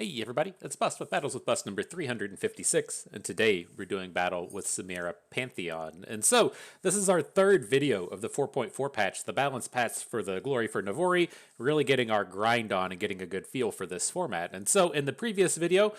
Hey everybody, it's Bust with Battles with Bust number 356, and today we're doing battle with Samira Pantheon. And so, this is our third video of the 4.4 patch, the balance patch for the Glory for Navori, really getting our grind on and getting a good feel for this format. And so, in the previous video,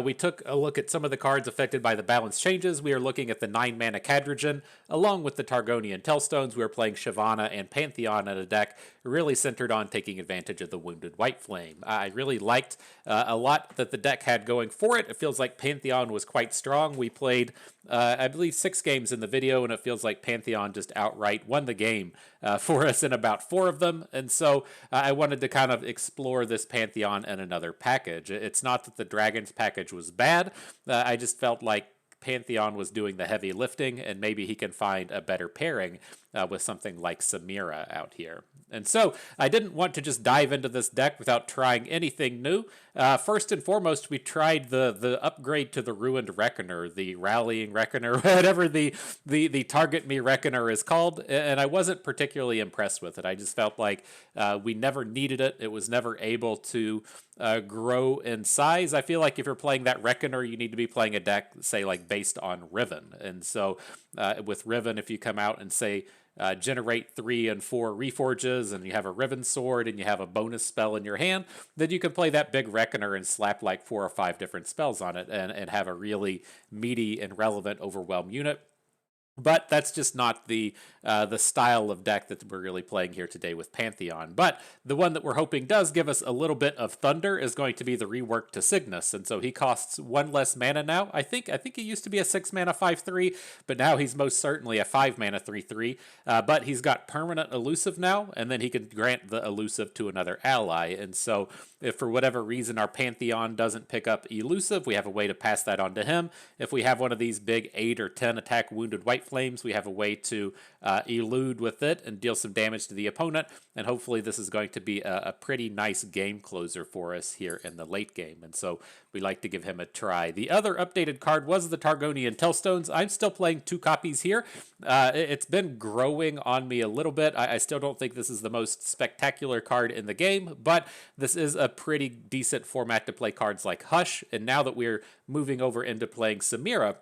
we took a look at some of the cards affected by the balance changes. We are looking at the 9-mana Cadrigen, along with the Targonian Tellstones. We were playing Shyvana and Pantheon in a deck really centered on taking advantage of the Wounded White Flame. I really liked a lot that the deck had going for it. It feels like Pantheon was quite strong. We played, I believe, 6 games in the video, and it feels like Pantheon just outright won the game for us in about 4 of them. And so I wanted to kind of explore this Pantheon in another package. It's not that the Dragons package was bad. I just felt like Pantheon was doing the heavy lifting, and maybe he can find a better pairing with something like Samira out here. And so I didn't want to just dive into this deck without trying anything new. First and foremost, we tried the upgrade to the Ruined Reckoner, the Rallying Reckoner, whatever the Target Me Reckoner is called, and I wasn't particularly impressed with it. I just felt like we never needed it. It was never able to grow in size. I feel like if you're playing that Reckoner, you need to be playing a deck, say, like based on Riven. And so with Riven, if you come out and say, generate 3 and 4 Reforges, and you have a Riven Sword, and you have a bonus spell in your hand, then you can play that big Reckoner and slap like 4 or 5 different spells on it and have a really meaty and relevant Overwhelm unit. But that's just not the style of deck that we're really playing here today with Pantheon. But the one that we're hoping does give us a little bit of thunder is going to be the rework to Cygnus. And so he costs 1 less mana now. I think he used to be a 6 mana 5/3, but now he's most certainly a 5 mana 3/3. But he's got permanent Elusive now, and then he can grant the Elusive to another ally. And so if for whatever reason our Pantheon doesn't pick up Elusive, we have a way to pass that on to him. If we have one of these big 8 or 10 attack Wounded White Flames, we have a way to elude with it and deal some damage to the opponent, and hopefully this is going to be a pretty nice game closer for us here in the late game, and so we like to give him a try. The other updated card was the Targonian Tellstones. I'm still playing 2 copies here. It's been growing on me a little bit. I still don't think this is the most spectacular card in the game, but this is a pretty decent format to play cards like Hush, and now that we're moving over into playing Samira,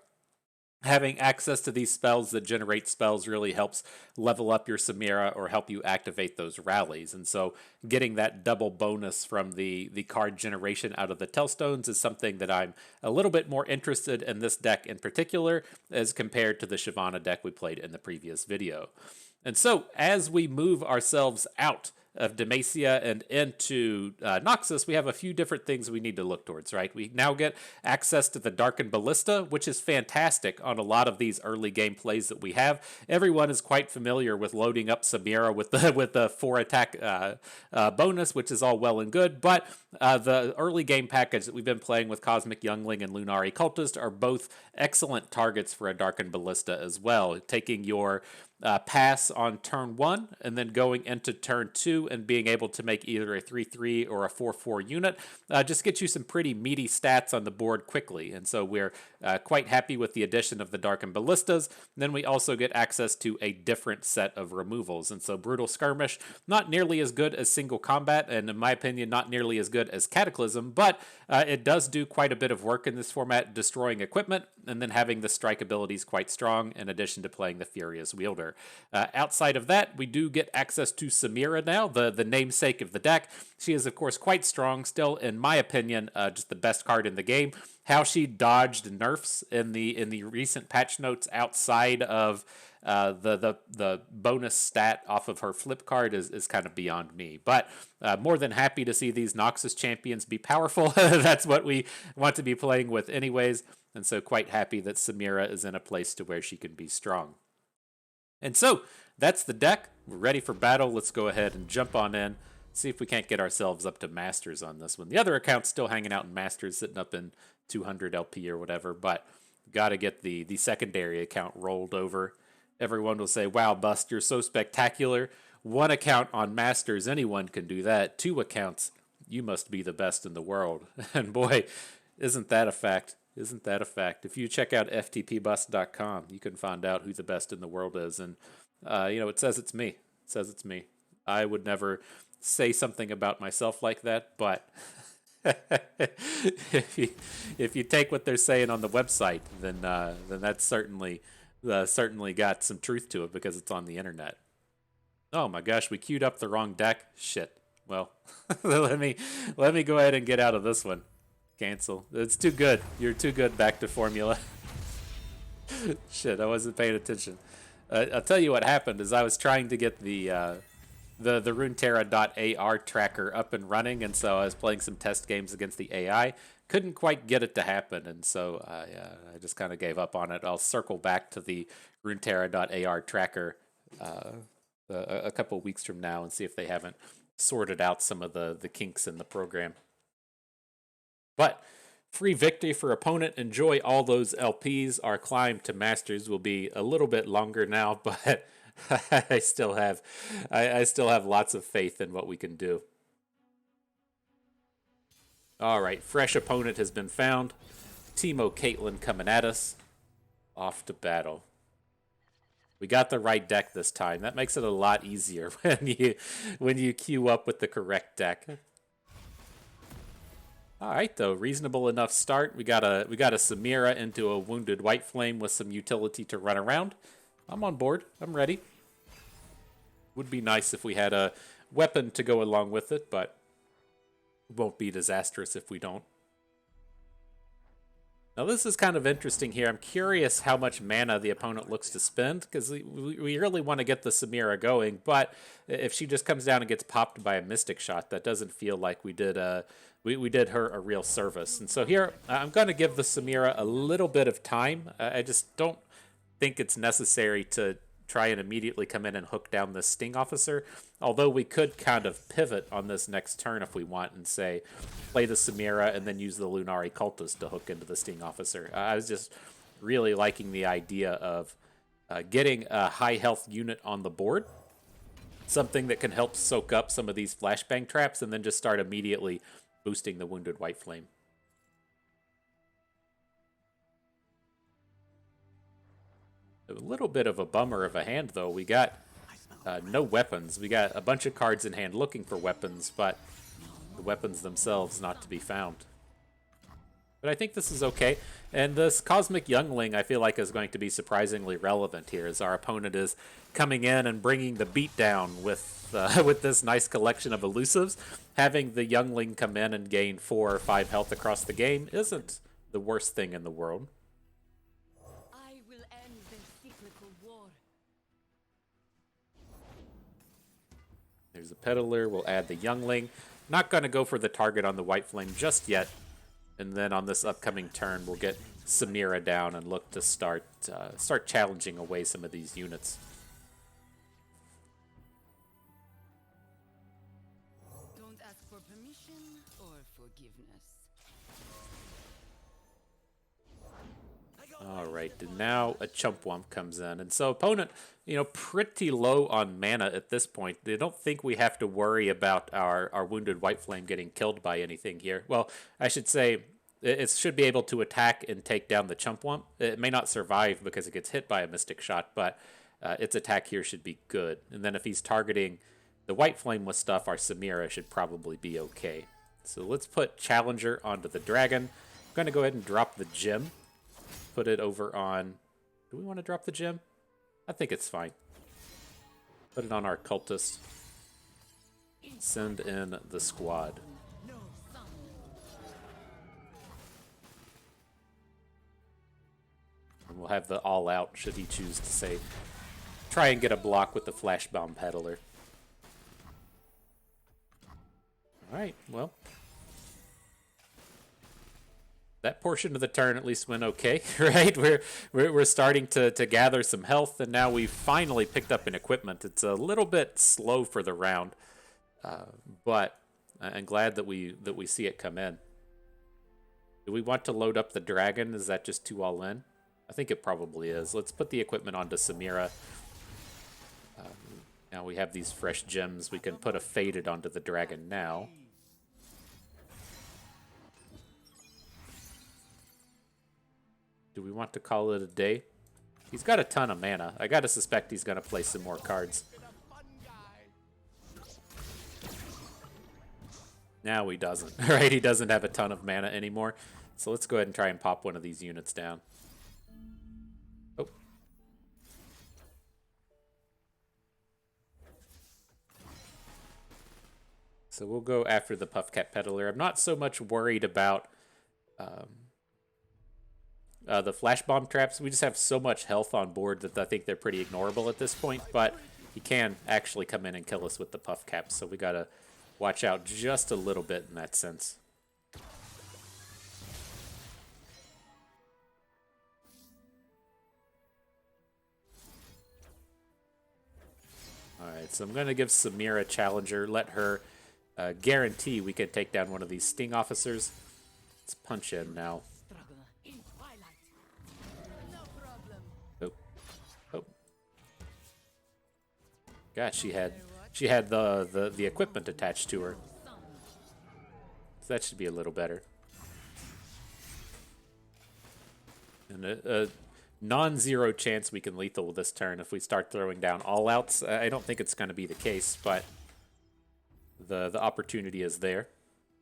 having access to these spells that generate spells really helps level up your Samira or help you activate those rallies. And so getting that double bonus from the card generation out of the Tellstones is something that I'm a little bit more interested in this deck in particular as compared to the Shyvana deck we played in the previous video. And so as we move ourselves out of Demacia and into Noxus, we have a few different things we need to look towards, right? We now get access to the Darkened Ballista, which is fantastic on a lot of these early game plays that we have. Everyone is quite familiar with loading up Samira with the 4 attack bonus, which is all well and good, but the early game package that we've been playing with Cosmic Youngling and Lunari Cultist are both excellent targets for a Darkened Ballista as well. Taking your pass on turn 1 and then going into turn 2 and being able to make either a 3/3 or a 4/4 unit just gets you some pretty meaty stats on the board quickly. And so we're quite happy with the addition of the Darkened Ballistas. Then we also get access to a different set of removals. And so Brutal Skirmish, not nearly as good as Single Combat, and in my opinion, not nearly as good as Cataclysm, but it does do quite a bit of work in this format, destroying equipment, and then having the strike abilities quite strong, in addition to playing the Furious Wielder. Outside of that, we do get access to Samira now, the namesake of the deck. She is, of course, quite strong, still, in my opinion, just the best card in the game. How she dodged nerfs in the recent patch notes outside of the bonus stat off of her flip card is kind of beyond me. But more than happy to see these Noxus champions be powerful. That's what we want to be playing with anyways. And so quite happy that Samira is in a place to where she can be strong. And so that's the deck. We're ready for battle. Let's go ahead and jump on in. See if we can't get ourselves up to Masters on this one. The other account's still hanging out in Masters, sitting up in 200 LP or whatever, but got to get the secondary account rolled over. Everyone will say, wow, Bust, you're so spectacular. 1 account on Masters, anyone can do that. 2 accounts, you must be the best in the world. And boy, isn't that a fact? Isn't that a fact? If you check out ftpbust.com, you can find out who the best in the world is. And, it says it's me. It says it's me. I would never say something about myself like that, but if you take what they're saying on the website, then that's certainly got some truth to it because it's on the internet. Oh my gosh, we queued up the wrong deck. Shit. Well, let me go ahead and get out of this one. Cancel. It's too good. You're too good. Back to formula. Shit, I wasn't paying attention. I'll tell you what happened is I was trying to get the Runeterra.ar tracker up and running, and so I was playing some test games against the AI. Couldn't quite get it to happen, and so I just kind of gave up on it. I'll circle back to the Runeterra.ar tracker a couple weeks from now and see if they haven't sorted out some of the kinks in the program. But free victory for opponent. Enjoy all those LPs. Our climb to Masters will be a little bit longer now, but I still have lots of faith in what we can do. All right, fresh opponent has been found. Teemo Caitlyn coming at us. Off to battle. We got the right deck this time. That makes it a lot easier when you queue up with the correct deck. All right, though, reasonable enough start. We got a Samira into a Wounded White Flame with some utility to run around. I'm on board. I'm ready. Would be nice if we had a weapon to go along with it, but it won't be disastrous if we don't. Now this is kind of interesting here. I'm curious how much mana the opponent looks to spend, because we really want to get the Samira going, but if she just comes down and gets popped by a Mystic Shot, that doesn't feel like we did we did her a real service. And so here, I'm going to give the Samira a little bit of time. I just don't think it's necessary to try and immediately come in and hook down this Sting Officer, although we could kind of pivot on this next turn if we want and say, play the Samira and then use the Lunari Cultist to hook into the Sting Officer. I was just really liking the idea of getting a high health unit on the board, something that can help soak up some of these flashbang traps, and then just start immediately boosting the Wounded White Flame. A little bit of a bummer of a hand, though. We got no weapons. We got a bunch of cards in hand looking for weapons, but the weapons themselves not to be found. But I think this is okay. And this Cosmic Youngling, I feel like, is going to be surprisingly relevant here, as our opponent is coming in and bringing the beat down with this nice collection of elusives. Having the Youngling come in and gain 4 or 5 health across the game isn't the worst thing in the world. There's a Peddler. We'll add the Youngling. Not going to go for the target on the White Flame just yet. And then on this upcoming turn, we'll get Samira down and look to start challenging away some of these units. Don't ask for permission or forgiveness. All right, and now a Chump Wump comes in. And so opponent, pretty low on mana at this point. They don't think we have to worry about our Wounded White Flame getting killed by anything here. Well, I should say it should be able to attack and take down the Chump Wump. It may not survive because it gets hit by a Mystic Shot, but its attack here should be good. And then if he's targeting the White Flame with stuff, our Samira should probably be okay. So let's put Challenger onto the Dragon. I'm going to go ahead and drop the Gem. Put it over on... Do we want to drop the Gem? I think it's fine. Put it on our Cultist. Send in the squad. And we'll have the All Out should he choose to say, try and get a block with the Flash Bomb Peddler. Alright, well. That portion of the turn at least went okay, right? We're starting to gather some health, and now we've finally picked up an equipment. It's a little bit slow for the round, but I'm glad that we see it come in. Do we want to load up the Dragon? Is that just too all in? I think it probably is. Let's put the equipment onto Samira. Now we have these fresh gems. We can put a Faded onto the Dragon now. Do we want to call it a day? He's got a ton of mana. I gotta suspect he's gonna play some more cards. Now he doesn't, right? He doesn't have a ton of mana anymore. So let's go ahead and try and pop one of these units down. Oh. So we'll go after the Puffcat Peddler. I'm not so much worried about the Flash Bomb traps. We just have so much health on board that I think they're pretty ignorable at this point. But he can actually come in and kill us with the Puffcat, so we gotta watch out just a little bit in that sense. Alright, so I'm going to give Samira a challenger, let her guarantee we can take down one of these Sting officers. Let's punch in now. Oh. Oh. God, she had the equipment attached to her. So that should be a little better. And a non-zero chance we can lethal this turn if we start throwing down all-outs. I don't think it's going to be the case, but the opportunity is there.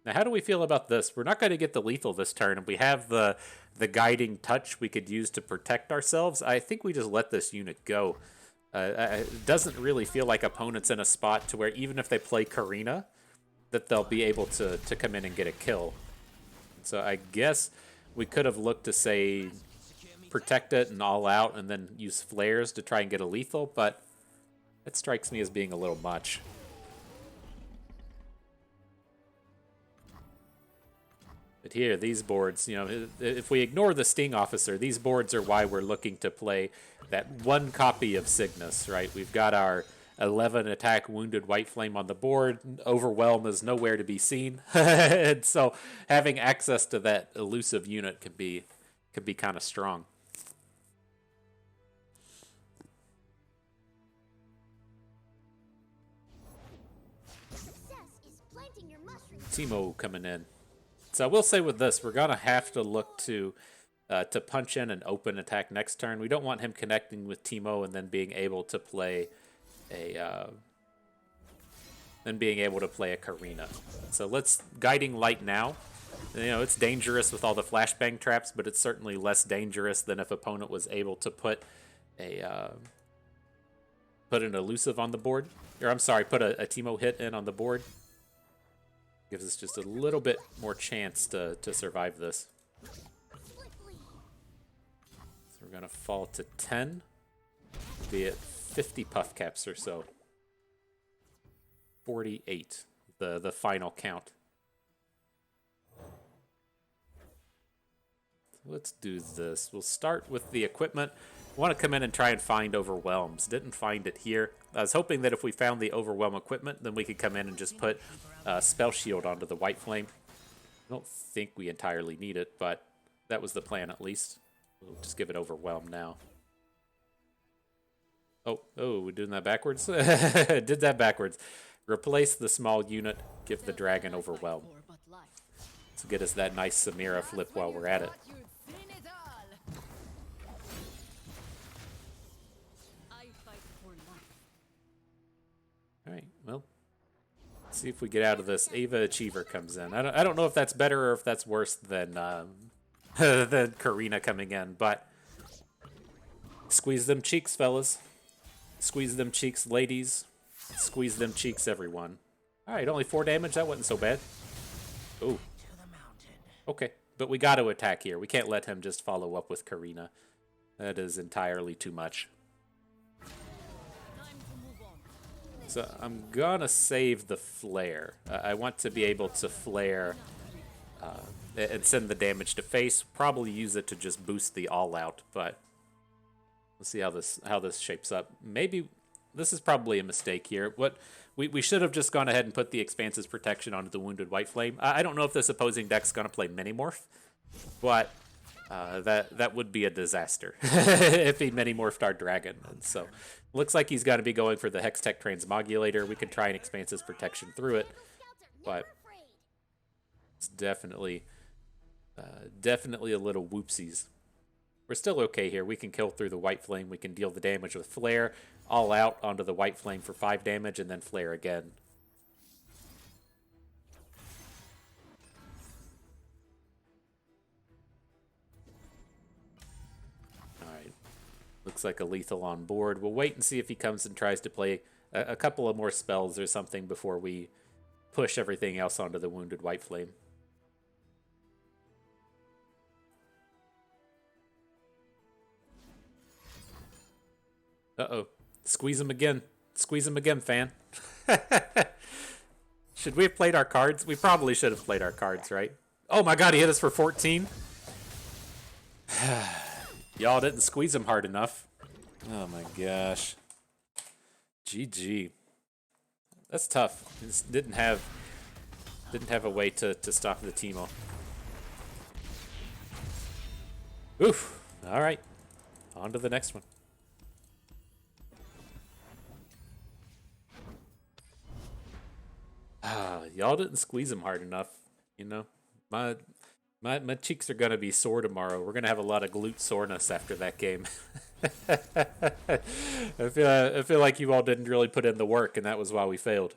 Now, how do we feel about this? We're not going to get the lethal this turn, and we have the guiding touch we could use to protect ourselves. I think we just let this unit go. It doesn't really feel like opponents in a spot to where even if they play Karina, that they'll be able to come in and get a kill. So I guess we could have looked to, say, protect it and all out and then use flares to try and get a lethal, but that strikes me as being a little much. But here, these boards, you know, if we ignore the Sting Officer, these boards are why we're looking to play that one copy of Cygnus, right? We've got our 11 attack Wounded White Flame on the board. Overwhelm is nowhere to be seen. And so having access to that elusive unit could be kind of strong. Teemo coming in. So I will say with this, we're going to have to look to punch in an open attack next turn. We don't want him connecting with Teemo and then being able to play a Karina. So let's Guiding Light now. You know, it's dangerous with all the flashbang traps, but it's certainly less dangerous than if opponent was able to put an elusive on the board. Or I'm sorry, put a Teemo hit in on the board. Gives us just a little bit more chance to survive this. So we're going to fall to 10. Be at 50 puff caps or so. 48, the final count. Let's do this. We'll start with the equipment. I want to come in and try and find Overwhelms. Didn't find it here. I was hoping that if we found the Overwhelm equipment, then we could come in and just put Spell Shield onto the White Flame. I don't think we entirely need it, but that was the plan at least. We'll just give it Overwhelm now. Oh, we're doing that backwards? Did that backwards. Replace the small unit, give the dragon Overwhelm. To get us that nice Samira flip while we're at it. Alright, well, let's see if we get out of this. Ava Achiever comes in. I don't know if that's better or if that's worse than than Karina coming in, but squeeze them cheeks, fellas. Squeeze them cheeks, ladies. Squeeze them cheeks, everyone. Alright, only 4 damage. That wasn't so bad. Ooh. Okay, but we got to attack here. We can't let him just follow up with Karina. That is entirely too much. So I'm gonna save the flare. I want to be able to flare and send the damage to face. Probably use it to just boost the all-out, but let's see how this shapes up. Maybe this is probably a mistake here. What we should have just gone ahead and put the Expanse's Protection onto the Wounded White Flame. I don't know if this opposing deck's gonna play Minimorph, but that would be a disaster if he Minimorphed our dragon. And so looks like he's got to be going for the Hextech Transmogulator. We can try and Expanse's Protection through it, but it's definitely a little whoopsies. We're still okay here. We can kill through the White Flame. We can deal the damage with Flare, all out onto the White Flame for 5 damage, and then Flare again. Looks like a lethal on board. We'll wait and see if he comes and tries to play a couple of more spells or something before we push everything else onto the Wounded White Flame. Uh-oh. Squeeze him again. Squeeze him again, fan. Should we have played our cards? We probably should have played our cards, right? Oh my god, he hit us for 14. Y'all didn't squeeze him hard enough. Oh my gosh. GG. That's tough. Just didn't have a way to stop the Teemo. Oof. Alright. On to the next one. Y'all didn't squeeze him hard enough. You know, my cheeks are gonna be sore tomorrow. We're gonna have a lot of glute soreness after that game. I feel like you all didn't really put in the work, and that was why we failed.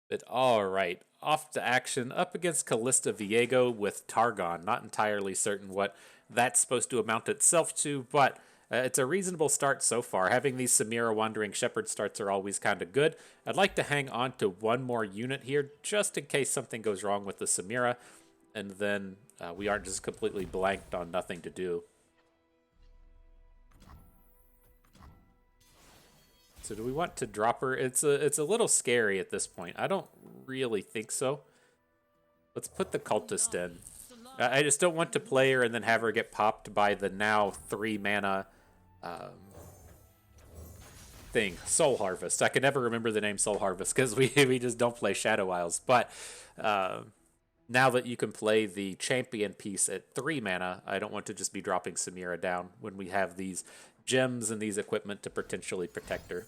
But all right, off to action. Up against Callista Viego with Targon. Not entirely certain what that's supposed to amount itself to, but it's a reasonable start so far. Having these Samira Wandering Shepherd starts are always kind of good. I'd like to hang on to one more unit here, just in case something goes wrong with the Samira, and then we aren't just completely blanked on nothing to do. So do we want to drop her? It's a little scary at this point. I don't really think so. Let's put the Cultist in. I just don't want to play her and then have her get popped by the now 3 mana thing, Soul Harvest. I can never remember the name Soul Harvest because we just don't play Shadow Isles. But now that you can play the champion piece at 3 mana, I don't want to just be dropping Samira down when we have these gems and these equipment to potentially protect her.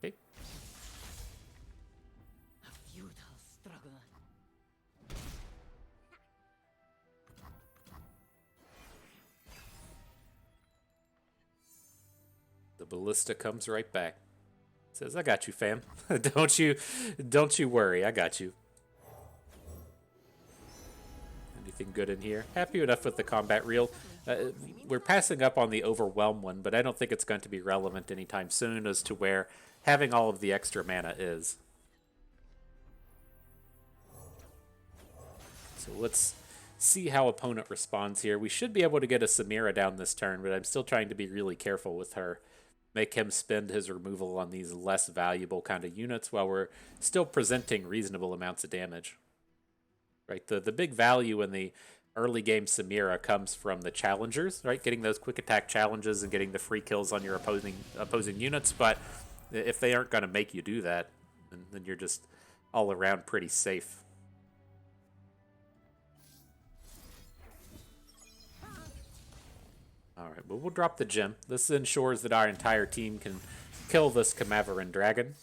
Okay. A futile struggle. The ballista comes right back. Says, "I got you, fam. don't you worry. I got you." Anything good in here? Happy enough with the combat reel. We're passing up on the Overwhelm one, but I don't think it's going to be relevant anytime soon as to where having all of the extra mana is. So let's see how opponent responds here. We should be able to get a Samira down this turn, but I'm still trying to be really careful with her. Make him spend his removal on these less valuable kind of units while we're still presenting reasonable amounts of damage. Right, the big value in the early game Samira comes from the challengers, right? Getting those quick attack challenges and getting the free kills on your opposing units. But if they aren't going to make you do that, then you're just all around pretty safe. All right, well, we'll drop the gem. This ensures that our entire team can kill this Camaveran dragon.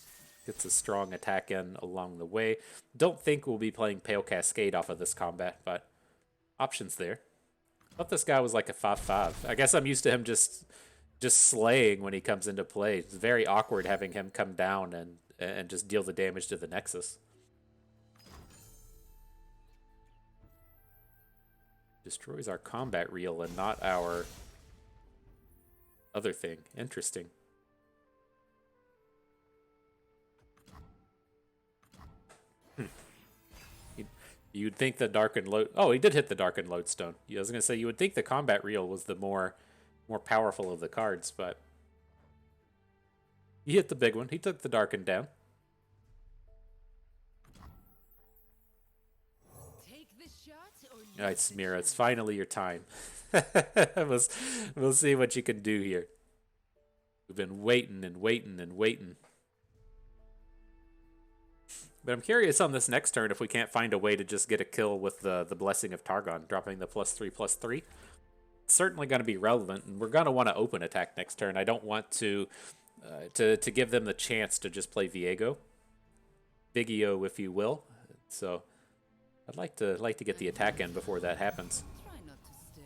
Gets a strong attack in along the way. Don't think we'll be playing Pale Cascade off of this combat, but options there. Thought this guy was like a 5/5. I guess I'm used to him just slaying when he comes into play. It's very awkward having him come down and just deal the damage to the Nexus. Destroys our combat reel and not our other thing. Interesting. You'd think the Darkened Load... Oh, he did hit the Darkened Lodestone. I was going to say, you would think the combat reel was the more powerful of the cards, but... He hit the big one. He took the Darkened down. Take this shot or All right, Samira, it's finally your time. We'll see what you can do here. We've been waiting and waiting and waiting. But I'm curious on this next turn if we can't find a way to just get a kill with the Blessing of Targon, dropping the +3/+3. It's certainly going to be relevant, and we're going to want to open attack next turn. I don't want to give them the chance to just play Viego. Vigio, if you will. So I'd like to get the attack in before that happens. try not to stare.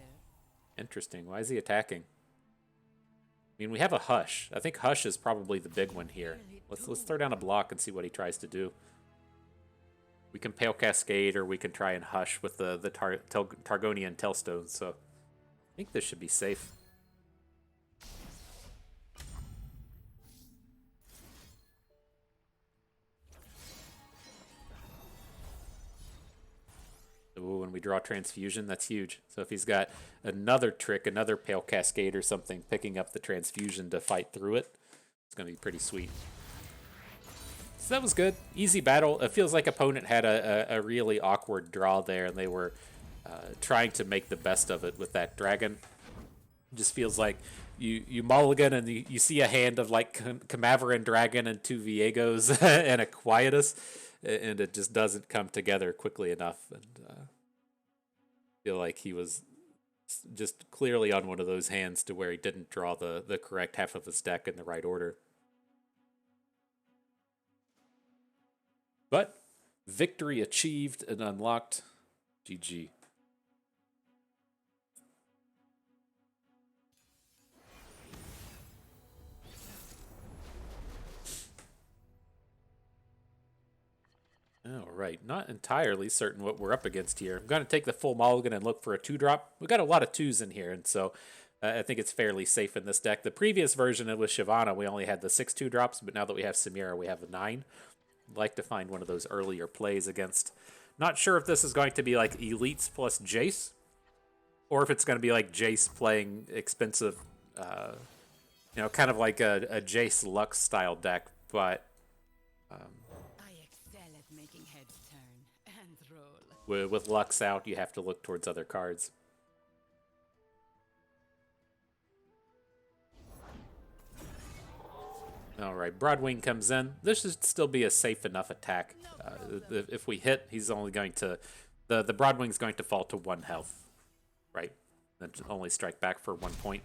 Interesting. Why is he attacking? I mean, we have a Hush. I think Hush is probably the big one here. Let's throw down a block and see what he tries to do. We can Pale Cascade, or we can try and Hush with the Targonian Tellstones. So think this should be safe. Ooh, when we draw Transfusion, that's huge. So if he's got another trick, another Pale Cascade or something, picking up the Transfusion to fight through it, it's going to be pretty sweet. So that was good. Easy battle. It feels like opponent had a really awkward draw there, and they were trying to make the best of it with that dragon. It just feels like you mulligan and you see a hand of like Camaveran Dragon and 2 Viegos and a Quietus, and it just doesn't come together quickly enough. And feel like he was just clearly on one of those hands to where he didn't draw the correct half of his deck in the right order. But victory achieved and unlocked. GG. All right, not entirely certain what we're up against here. I'm going to take the full mulligan and look for a 2-drop. We've got a lot of 2s in here, and so I think it's fairly safe in this deck. The previous version, it was Shyvana, we only had the 6 2-drops, but now that we have Samira, we have a 9. I'd like to find one of those earlier plays against... Not sure if this is going to be like Elites plus Jace, or if it's going to be like Jace playing expensive, you know, kind of like a Jace Lux style deck, but... With Lux out, you have to look towards other cards. Alright, Broadwing comes in. This should still be a safe enough attack. If we hit, he's only going to... The Broadwing's going to fall to 1 health. Right? Then only strike back for 1 point.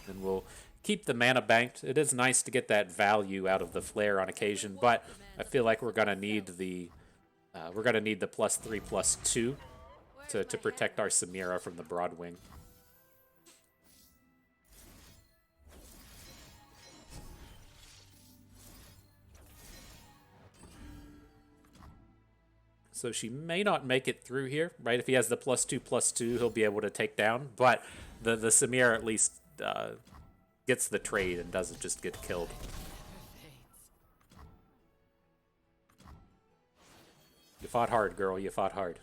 And we'll keep the mana banked. It is nice to get that value out of the flare on occasion, but I feel like we're gonna need the +3/+2 to protect our Samira from the Broadwing. So she may not make it through here, right? If he has the +2/+2, he'll be able to take down, but the Samira at least gets the trade and doesn't just get killed. You fought hard, girl. You fought hard.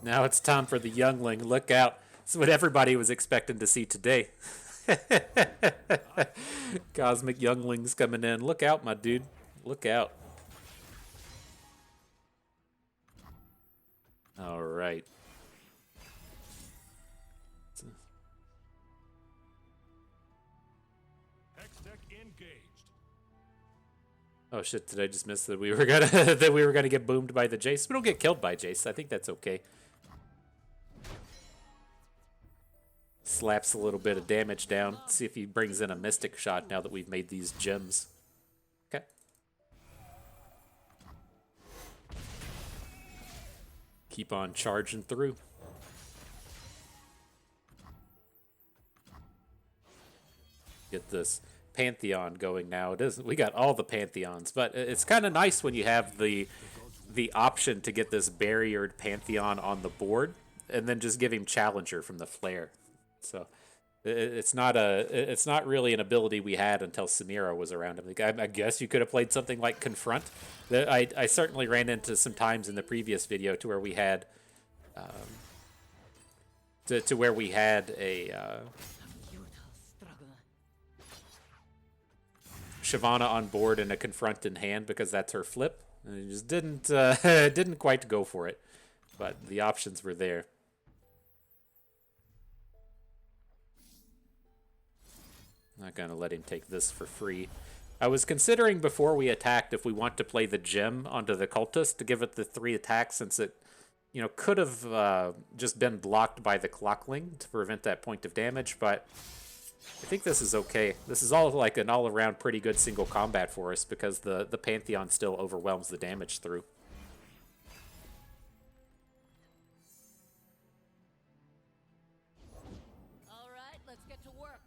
Now it's time for the youngling. Look out. It's what everybody was expecting to see today. Cosmic younglings coming in. Look out, my dude. Look out. All right. Oh shit! Did I just miss that we were gonna get boomed by the Jace? We don't get killed by Jace. I think that's okay. Slaps a little bit of damage down. See if he brings in a Mystic Shot now that we've made these gems. Okay. Keep on charging through. Get this Pantheon going now. It isn't. We got all the Pantheons, but it's kind of nice when you have the option to get this barriered Pantheon on the board, and then just give him Challenger from the Flare. So it's not really an ability we had until Samira was around. I guess you could have played something like Confront. I certainly ran into some times in the previous video to where we had a Shyvana on board and a Confront in hand because that's her flip, and it just didn't quite go for it, but the options were there. Not gonna let him take this for free. I was considering before we attacked if we want to play the gem onto the cultist to give it the 3 attacks, since it, you know, could have just been blocked by the Clockling to prevent that point of damage, but I think this is okay. This is all like an all-around pretty good single combat for us because the Pantheon still overwhelms the damage through. All right, let's get to work.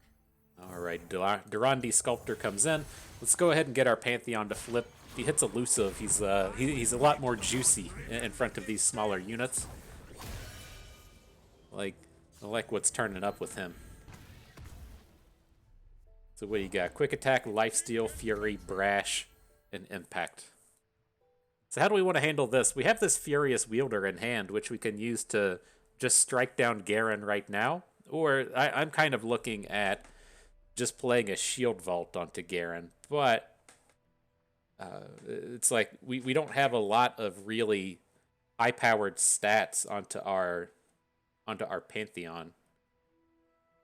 All right, Durandi Sculptor comes in. Let's go ahead and get our Pantheon to flip. if he hits Elusive, he's a lot more juicy in front of these smaller units. I like what's turning up with him. So what do you got? Quick Attack, Lifesteal, Fury, Brash, and Impact. So how do we want to handle this? We have this Furious Wielder in hand, which we can use to just strike down Garen right now. Or I'm kind of looking at just playing a Shield Vault onto Garen. But it's like we don't have a lot of really high-powered stats onto our Pantheon.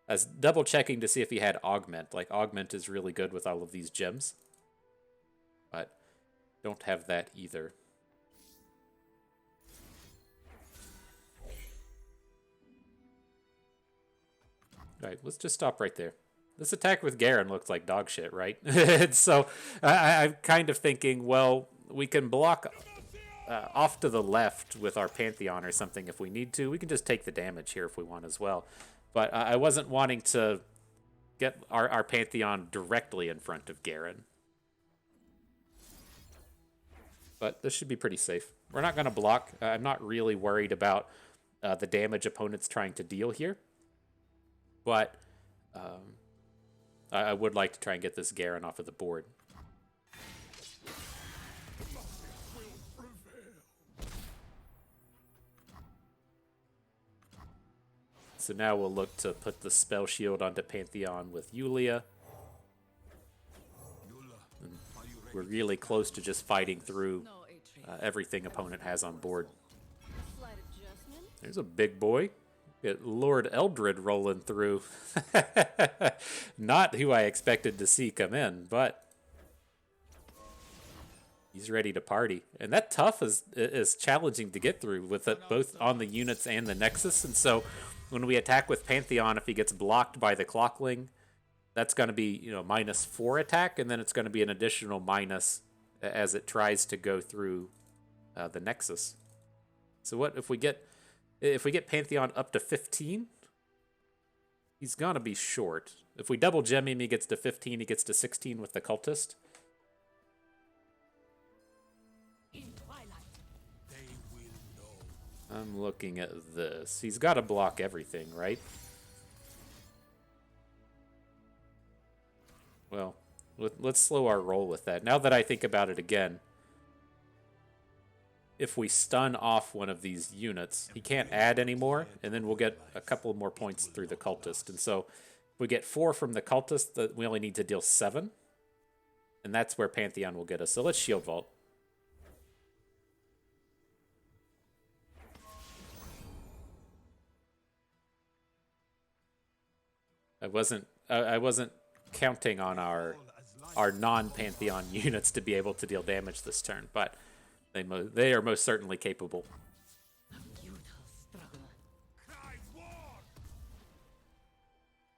I was double checking to see if he had Augment. Like, Augment is really good with all of these gems. But don't have that either. Alright, let's just stop right there. This attack with Garen looks like dog shit, right? So I'm kind of thinking, well, we can block off to the left with our Pantheon or something if we need to. We can just take the damage here if we want as well. But I wasn't wanting to get our Pantheon directly in front of Garen. But this should be pretty safe. We're not going to block. I'm not really worried about the damage opponent's trying to deal here. But I would like to try and get this Garen off of the board. So now we'll look to put the spell shield onto Pantheon with Yulia. And we're really close to just fighting through everything opponent has on board. There's a big boy. Get Lord Eldred rolling through. Not who I expected to see come in, but he's ready to party. And that tough is challenging to get through with it both on the units and the Nexus. And so when we attack with Pantheon, if he gets blocked by the Clockling, that's going to be, -4 attack, and then it's going to be an additional minus as it tries to go through the Nexus. So what if we get Pantheon up to 15? He's going to be short. If we double gem him, he gets to 15, he gets to 16 with the Cultist. I'm looking at this. He's got to block everything, right? Well, let's slow our roll with that. Now that I think about it again, if we stun off one of these units, he can't add anymore, and then we'll get a couple more points through the Cultist. And so if we get 4 from the Cultist, we only need to deal 7. And that's where Pantheon will get us. So let's Shield Vault. I wasn't counting on our non-Pantheon units to be able to deal damage this turn, but they are most certainly capable.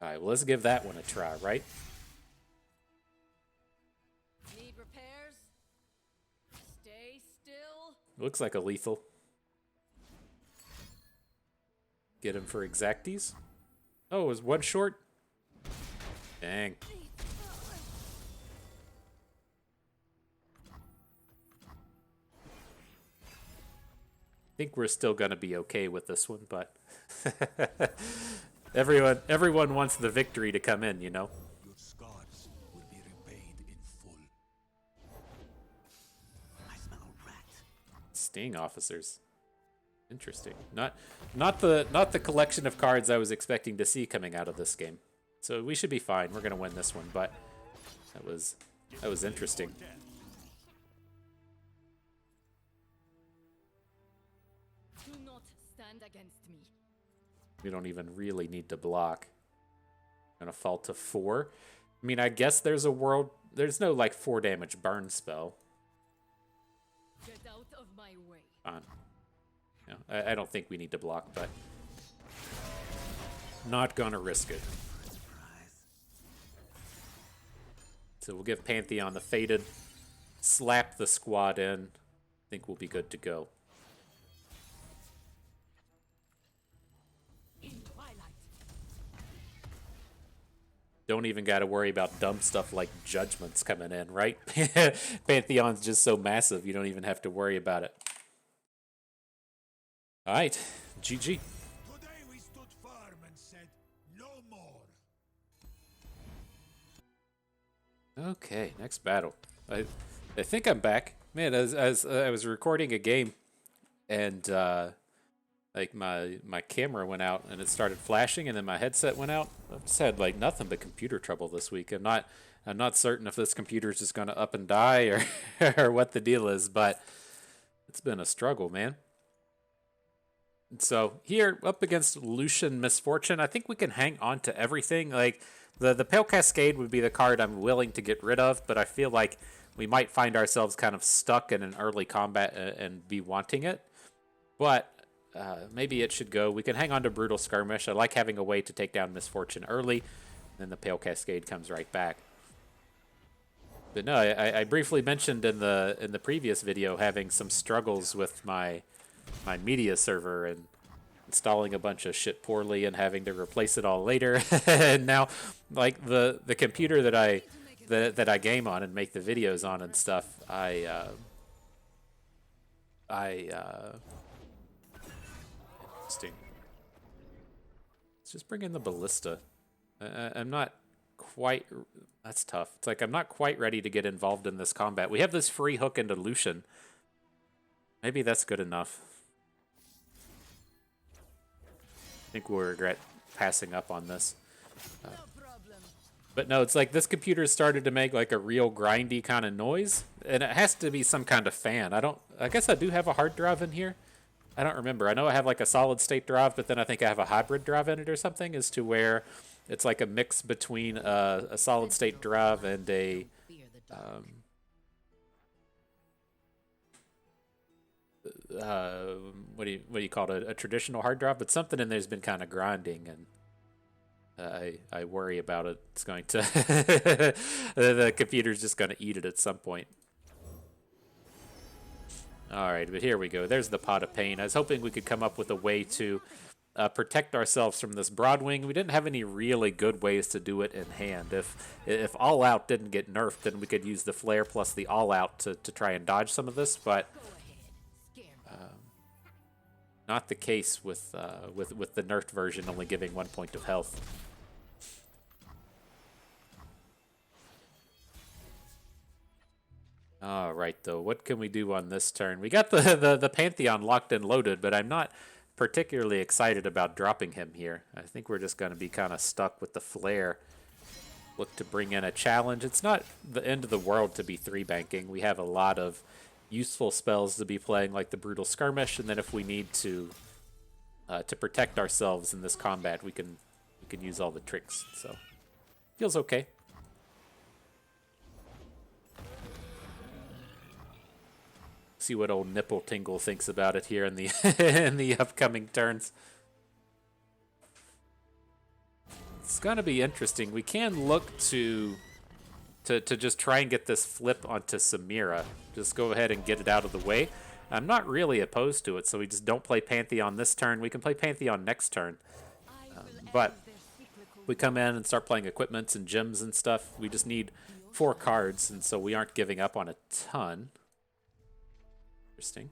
Alright, well, let's give that one a try, right? Need repairs? Stay still. Looks like a lethal. Get him for Exacties. Oh, it was one short? Dang. I think we're still going to be okay with this one, but everyone wants the victory to come in, Your scars will be repaid in full. I smell a rat. Sting officers. Interesting. Not the collection of cards I was expecting to see coming out of this game. So we should be fine. We're going to win this one, but that was interesting. Do not stand against me. We don't even really need to block. Gonna fall to 4. I mean, I guess there's no like 4 damage burn spell. Get out of my way. Fine. I don't think we need to block, but not gonna risk it. So we'll give Pantheon the Fated, slap the squad in. I think we'll be good to go. don't even got to worry about dumb stuff like judgments coming in, right? Pantheon's just so massive, you don't even have to worry about it. All right, GG. Today we stood firm and said no more. Okay, next battle. I think I'm back. Man, as I was recording a game, and like my camera went out and it started flashing, and then my headset went out. I've just had like nothing but computer trouble this week. I'm not certain if this computer is just going to up and die or or what the deal is, but it's been a struggle, man. So here, up against Lucian Misfortune, I think we can hang on to everything. Like, the Pale Cascade would be the card I'm willing to get rid of, but I feel like we might find ourselves kind of stuck in an early combat and be wanting it. But maybe it should go. We can hang on to Brutal Skirmish. I like having a way to take down Misfortune early, then the Pale Cascade comes right back. But no, I briefly mentioned in the previous video having some struggles with my media server and installing a bunch of shit poorly and having to replace it all later. And now, like, the computer that I game on and make the videos on and stuff, interesting. Let's just bring in the ballista. I'm not quite. That's tough. It's like I'm not quite ready to get involved in this combat. We have this free hook into Lucian. Maybe that's good enough. I think we'll regret passing up on this. But no, it's like this computer started to make like a real grindy kind of noise, and it has to be some kind of fan. I guess I do have a hard drive in here. I don't remember. I know I have like a solid state drive, but then I think I have a hybrid drive in it or something, as to where it's like a mix between a solid state drive and a what do you call it? A traditional hard drive, but something in there's been kind of grinding, and I worry about it. It's going to the computer's just going to eat it at some point. All right, but here we go. There's the Pot of Pain. I was hoping we could come up with a way to protect ourselves from this Broadwing. We didn't have any really good ways to do it in hand. If All Out didn't get nerfed, then we could use the Flare plus the All Out to try and dodge some of this, but not the case with the nerfed version only giving 1 point of health. All right, though, what can we do on this turn? We got the Pantheon locked and loaded, but I'm not particularly excited about dropping him here. I think we're just going to be kind of stuck with the Flare. Look to bring in a challenge. It's not the end of the world to be 3-banking. We have a lot of useful spells to be playing, like the Brutal Skirmish, and then if we need to protect ourselves in this combat, we can use all the tricks. So feels okay. See what old Nipple Tingle thinks about it here in the in the upcoming turns. It's gonna be interesting. We can look to just try and get this flip onto Samira. Just go ahead and get it out of the way. I'm not really opposed to it, so we just don't play Pantheon this turn. We can play Pantheon next turn. But we come in and start playing equipments and gems and stuff. We just need 4 cards, and so we aren't giving up on a ton. Interesting.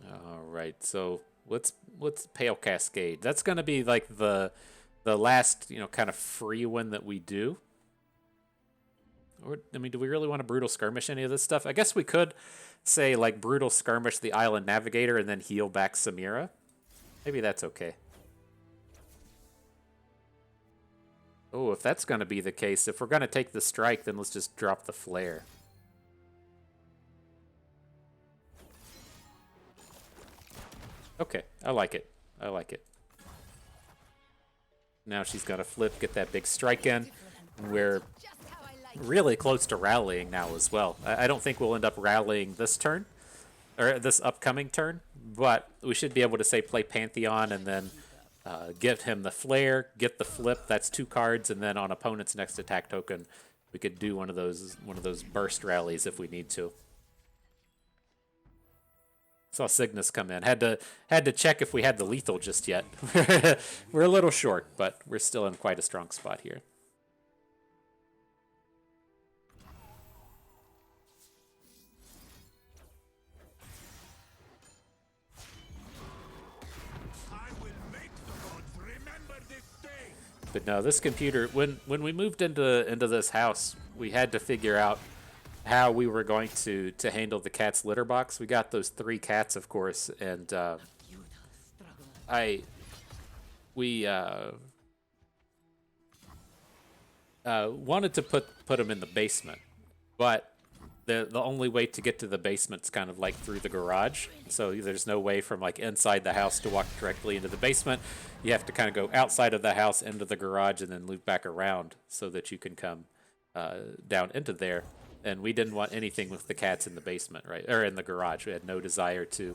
All right, so let's Pale Cascade. That's gonna be like the last, kind of free one that we do. Or, I mean, do we really want to Brutal Skirmish any of this stuff? I guess we could say like Brutal Skirmish the Island Navigator and then heal back Samira. Maybe that's okay. Oh, if that's going to be the case, if we're going to take the strike, then let's just drop the Flare. Okay, I like it. I like it. Now she's got to flip, get that big strike in. We're really close to rallying now as well. I don't think we'll end up rallying this turn, or this upcoming turn, but we should be able to, say, play Pantheon and then give him the Flare, get the flip. That's 2 cards, and then on opponent's next attack token, we could do one of those burst rallies if we need to. Saw Cygnus come in. Had to check if we had the lethal just yet. We're a little short, but we're still in quite a strong spot here. I will make the gods remember this day. But no, this computer. When we moved into this house, we had to figure out how we were going to handle the cat's litter box. We got those 3 cats, of course, and we wanted to put them in the basement, but the only way to get to the basement's kind of like through the garage. So there's no way from like inside the house to walk directly into the basement. You have to kind of go outside of the house into the garage and then loop back around so that you can come down into there. And we didn't want anything with the cats in the basement, right? Or in the garage. We had no desire to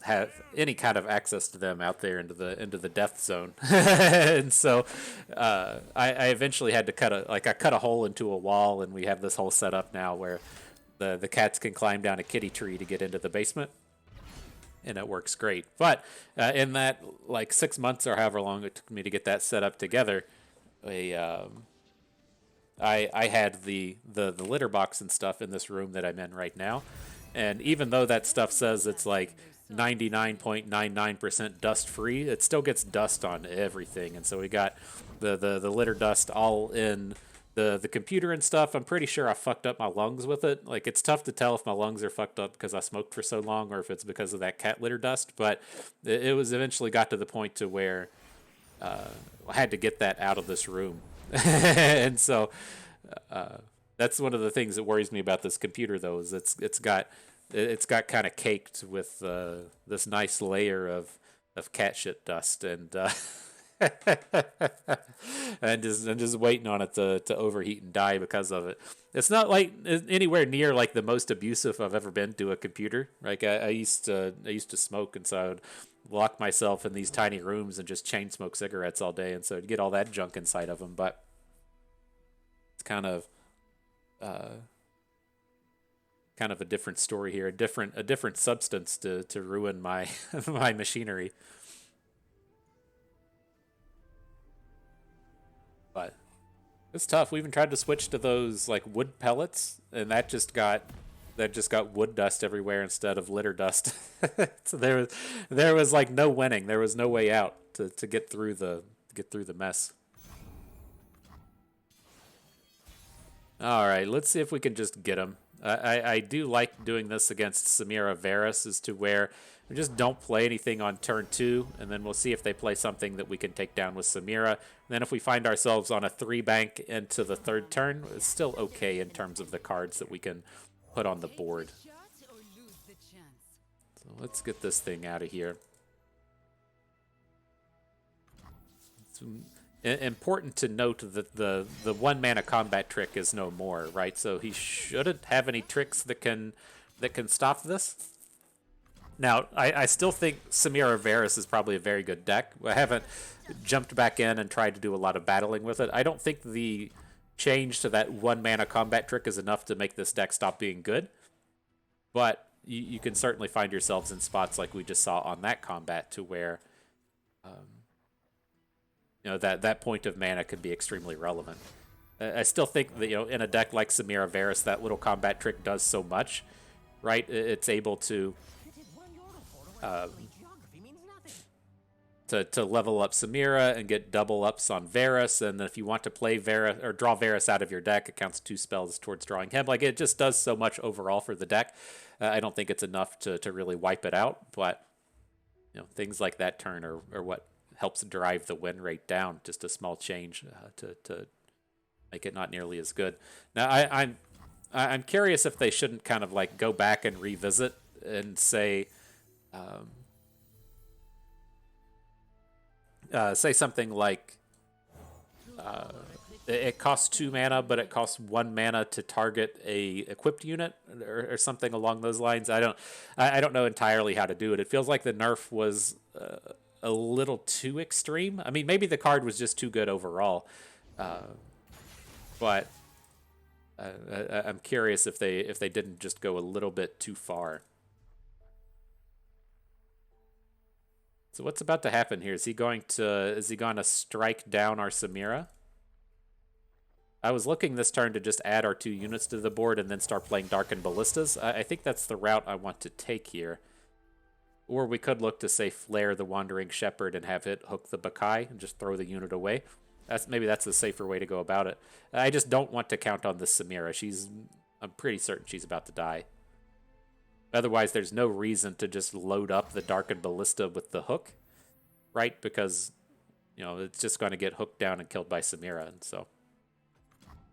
have any kind of access to them out there into the death zone. And so I eventually had to cut a hole into a wall, and we have this whole setup now where the cats can climb down a kitty tree to get into the basement. And it works great. But in that like 6 months or however long it took me to get that set up together, I had the litter box and stuff in this room that I'm in right now. And even though that stuff says it's like 99.99% dust free, it still gets dust on everything. And so we got the litter dust all in the computer and stuff. I'm pretty sure I fucked up my lungs with it. Like, it's tough to tell if my lungs are fucked up because I smoked for so long or if it's because of that cat litter dust. But it was eventually got to the point to where I had to get that out of this room. And so that's one of the things that worries me about this computer, though, is it's got kind of caked with this nice layer of cat shit dust, and and just waiting on it to overheat and die because of it. It's not like anywhere near like the most abusive I've ever been to a computer. Like I used to smoke, and so I would lock myself in these tiny rooms and just chain smoke cigarettes all day, and so I'd get all that junk inside of them. But it's kind of a different story here, a different substance to ruin my my machinery. But it's tough. We even tried to switch to those like wood pellets, and that just got wood dust everywhere instead of litter dust. So there was like no winning. There was no way out to get through the mess. All right, let's see if we can just get him. I do like doing this against Samira Varus, as to where we just don't play anything on turn 2, and then we'll see if they play something that we can take down with Samira. And then if we find ourselves on a 3 bank into the 3rd turn, it's still okay in terms of the cards that we can put on the board. So let's get this thing out of here. It's important to note that the 1 mana combat trick is no more, right? So he shouldn't have any tricks that can stop this. Now, I still think Samira Varus is probably a very good deck. I haven't jumped back in and tried to do a lot of battling with it. I don't think the change to that 1 mana combat trick is enough to make this deck stop being good. But you can certainly find yourselves in spots like we just saw on that combat, to where that point of mana could be extremely relevant. I still think that, in a deck like Samira Varus, that little combat trick does so much, right? It's able to level up Samira and get double ups on Varus, and then if you want to play Varus or draw Varus out of your deck, it counts 2 spells towards drawing him. Like, it just does so much overall for the deck. I don't think it's enough to really wipe it out, but things like that turn are what helps drive the win rate down. Just a small change to make it not nearly as good. Now, I'm curious if they shouldn't kind of like go back and revisit and say something like it costs 2 mana, but it costs 1 mana to target a equipped unit, or something along those lines. I don't know entirely how to do it. It feels like the nerf was a little too extreme. I mean, maybe the card was just too good overall, but I'm curious if they didn't just go a little bit too far. So what's about to happen here? Is he going to strike down our Samira? I was looking this turn to just add our 2 units to the board and then start playing Darkened Ballistas. I think that's the route I want to take here. Or we could look to, say, flare the Wandering Shepherd and have it hook the Bakai and just throw the unit away. Maybe that's the safer way to go about it. I just don't want to count on this Samira. I'm pretty certain she's about to die. Otherwise, there's no reason to just load up the Darkened Ballista with the hook, right? Because, you know, it's just going to get hooked down and killed by Samira, and so...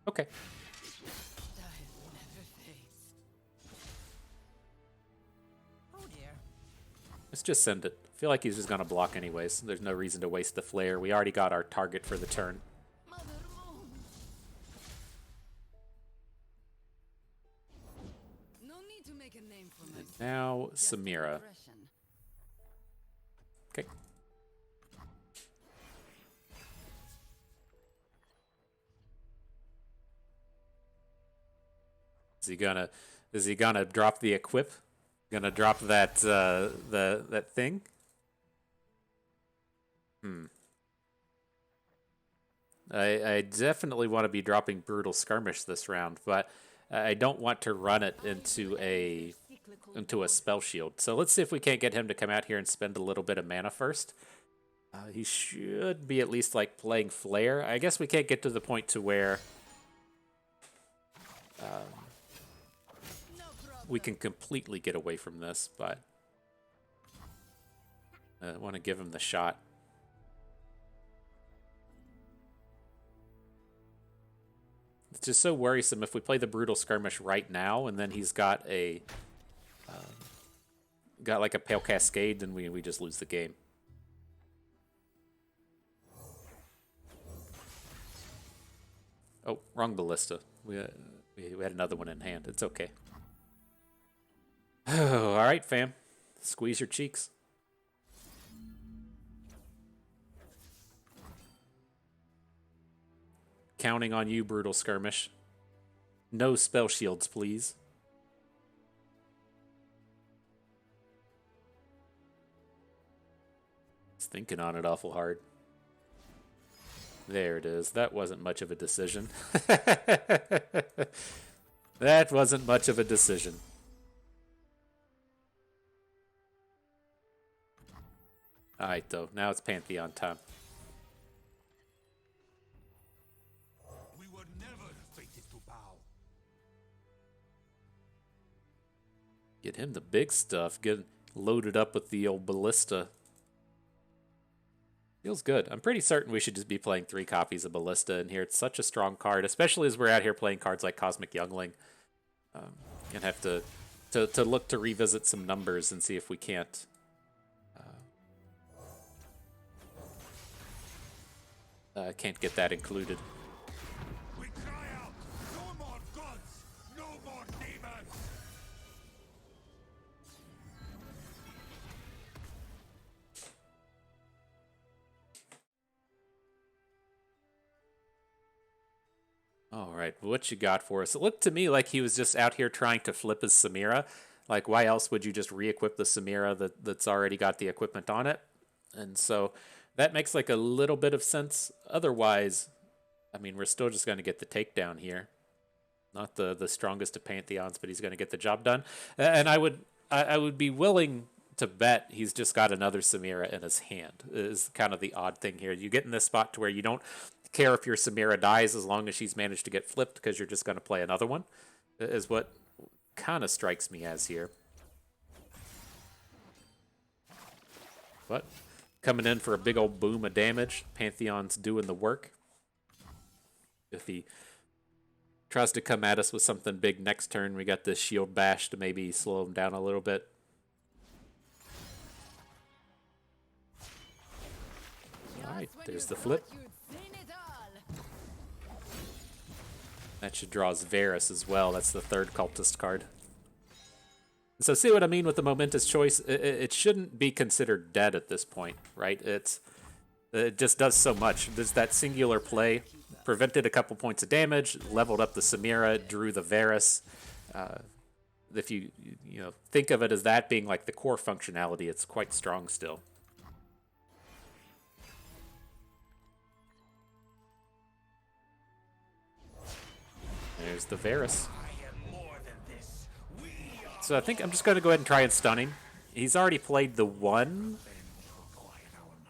Okay. Oh dear. Let's just send it. I feel like he's just going to block anyways. There's no reason to waste the flare. We already got our target for the turn. Mother Moon. No need to make a name for And myself. now, Just Samira. aggression. Okay. Is he gonna drop the equip? Gonna drop that that thing? I definitely want to be dropping Brutal Skirmish this round, but I don't want to run it into a spell shield. So let's see if we can't get him to come out here and spend a little bit of mana first. He should be at least like playing Flare. I guess we can't get to the point to where we can completely get away from this, but I want to give him the shot. It's just so worrisome if we play the Brutal Skirmish right now and then he's got a like a Pale Cascade, then we just lose the game. Oh, wrong Ballista. We had another one in hand. It's okay. Oh, all right, fam. Squeeze your cheeks. Counting on you, Brutal Skirmish. No spell shields, please. It's thinking on it awful hard. There it is. That wasn't much of a decision. That wasn't much of a decision. Alright, though. Now it's Pantheon time. We were never fated to bow. Get him the big stuff. Get loaded up with the old Ballista. Feels good. I'm pretty certain we should just be playing 3 copies of Ballista in here. It's such a strong card, especially as we're out here playing cards like Cosmic Youngling. And have to look to revisit some numbers and see if we can't. Can't get that included. We cry out, no more gods, no more demons. All right, what you got for us? It looked to me like he was just out here trying to flip his Samira. Like, why else would you just re-equip the Samira that's already got the equipment on it? And so that makes like a little bit of sense. Otherwise, I mean, we're still just going to get the takedown here. Not the strongest of Pantheons, but he's going to get the job done. And I would be willing to bet he's just got another Samira in his hand. Is kind of the odd thing here. You get in this spot to where you don't care if your Samira dies as long as she's managed to get flipped because you're just going to play another one, is what kind of strikes me as here. But coming in for a big old boom of damage. Pantheon's doing the work. If he tries to come at us with something big next turn, we got this shield bash to maybe slow him down a little bit. Alright, there's the flip. That should draw us Varus as well. That's the 3rd cultist card. So see what I mean with the momentous choice? It shouldn't be considered dead at this point, right? It just does so much. There's that singular play, prevented a couple points of damage, leveled up the Samira, drew the Varus. If you think of it as that being like the core functionality, it's quite strong still. there's the Varus. I am more than this. We are So I think I'm just going to go ahead and try and stun him. He's already played the one.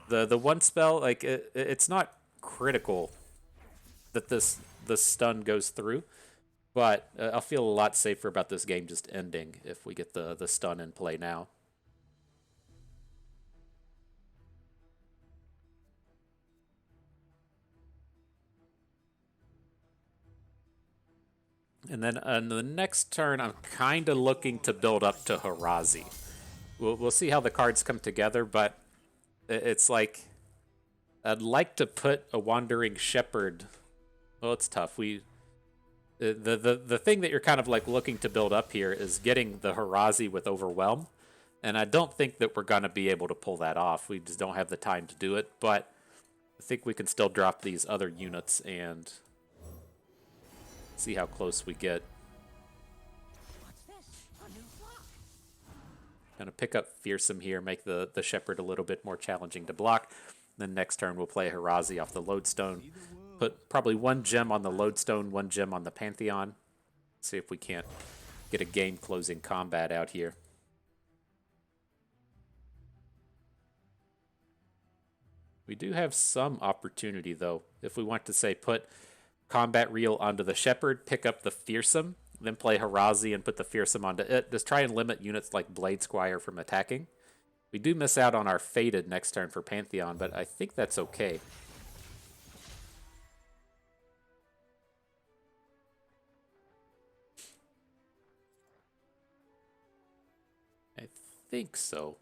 The one spell, like, it's not critical that the stun goes through. But I'll feel a lot safer about this game just ending if we get the stun in play now. And then on the next turn, I'm kind of looking to build up to Harazi. We'll see how the cards come together, but it's like I'd like to put a Wandering Shepherd. Well, it's tough. The thing that you're kind of like looking to build up here is getting the Harazi with Overwhelm, and I don't think that we're going to be able to pull that off. We just don't have the time to do it, but I think we can still drop these other units and see how close we get. Gonna pick up Fearsome here, make the Shepherd a little bit more challenging to block. Then next turn we'll play Harazi off the Lodestone. Put probably one gem on the Lodestone, one gem on the Pantheon. See if we can't get a game-closing combat out here. We do have some opportunity, though. If we want to, say, put Combat Reel onto the Shepherd, pick up the Fearsome, then play Harazi and put the Fearsome onto it. Just try and limit units like Blade Squire from attacking. We do miss out on our Fated next turn for Pantheon, but I think that's okay. I think so.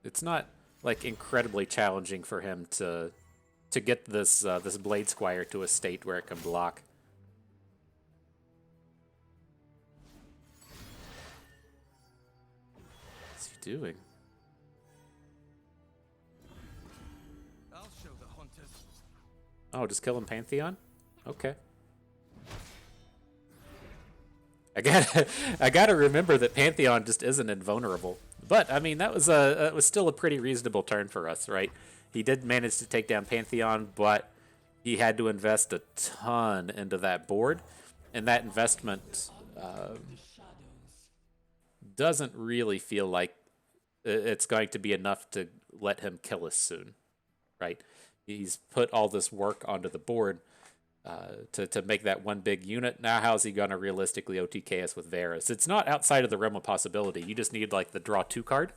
It's not like incredibly challenging for him to get this this Blade Squire to a state where it can block. What's he doing? I'll show the hunters. Oh, just killing Pantheon? Okay. I gotta remember that Pantheon just isn't invulnerable. But I mean, that was still a pretty reasonable turn for us, right? He did manage to take down Pantheon, but he had to invest a ton into that board, and that investment doesn't really feel like it's going to be enough to let him kill us soon, right? He's put all this work onto the board to make that one big unit. Now how's he going to realistically OTK us with Varus? It's not outside of the realm of possibility. You just need like the draw 2 card,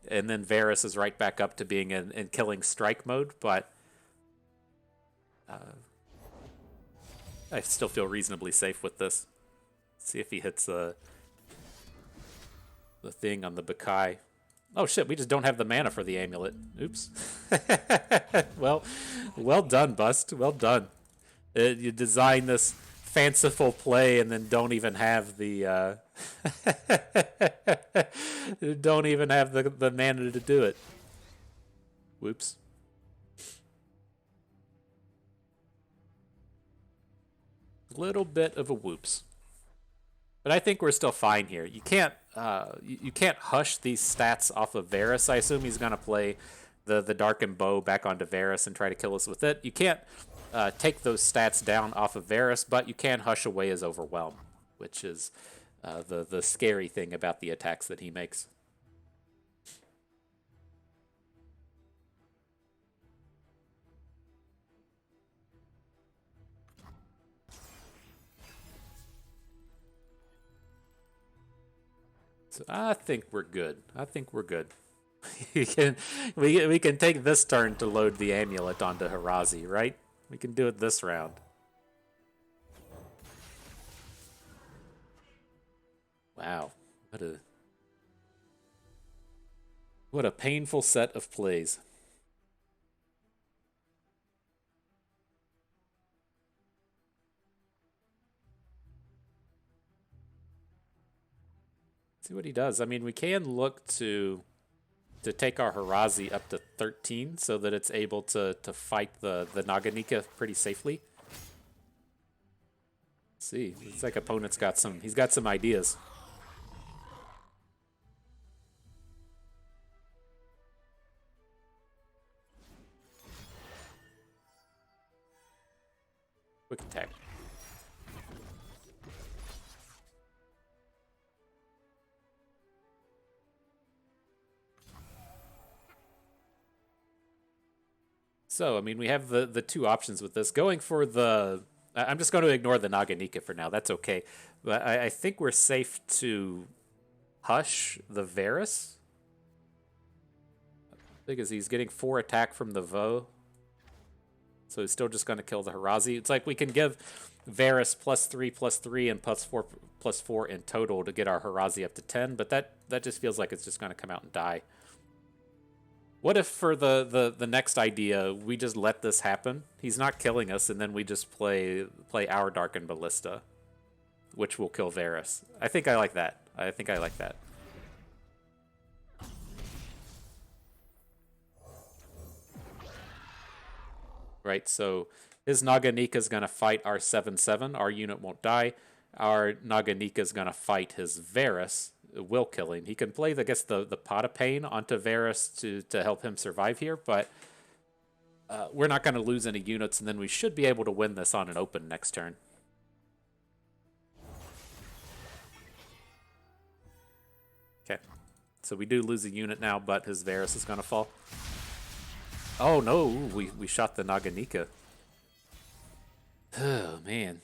and then Varus is right back up to being in killing strike mode, but I still feel reasonably safe with this. Let's see if he hits the thing on the Bakai. Oh shit, we just don't have the mana for the amulet. Oops. Well done, Bust. Well done. You design this fanciful play and then don't even have the don't even have the mana to do it. Whoops. Little bit of a whoops. But I think we're still fine here. You can't you can't hush these stats off of Varus. I assume he's gonna play the Darkened Bow back onto Varus and try to kill us with it. You can't take those stats down off of Varus, but you can hush away his Overwhelm, which is the scary thing about the attacks that he makes. So I think we're good. I think we're good. we can take this turn to load the amulet onto Harazi, right? We can do it this round. Wow, what a painful set of plays. See what he does. I mean, we can look to take our Harazi up to 13 so that it's able to fight the Naganika pretty safely. Let's see. It's like opponent's got he's got some ideas. Quick attack. So, I mean, we have the two options with this. Going for the... I'm just going to ignore the Naganika for now. That's okay. But I think we're safe to Hush the Varus. Because he's getting 4 attack from the Vo. So he's still just going to kill the Harazi. It's like we can give Varus +3/+3 and +4/+4 in total to get our Harazi up to 10. But that just feels like it's just going to come out and die. What if for the next idea, we just let this happen? He's not killing us, and then we just play our Darkened Ballista, which will kill Varus. I think I like that. I think I like that. Right, so his Naganika is going to fight our 7/7. Our unit won't die. Our Naganika is going to fight his Varus. It will kill him. He can play, I guess, the Pot of Pain onto Varus to help him survive here, but we're not going to lose any units, and then we should be able to win this on an open next turn. Okay, so we do lose a unit now, but his Varus is going to fall. Oh no, we shot the Naganika. Oh man.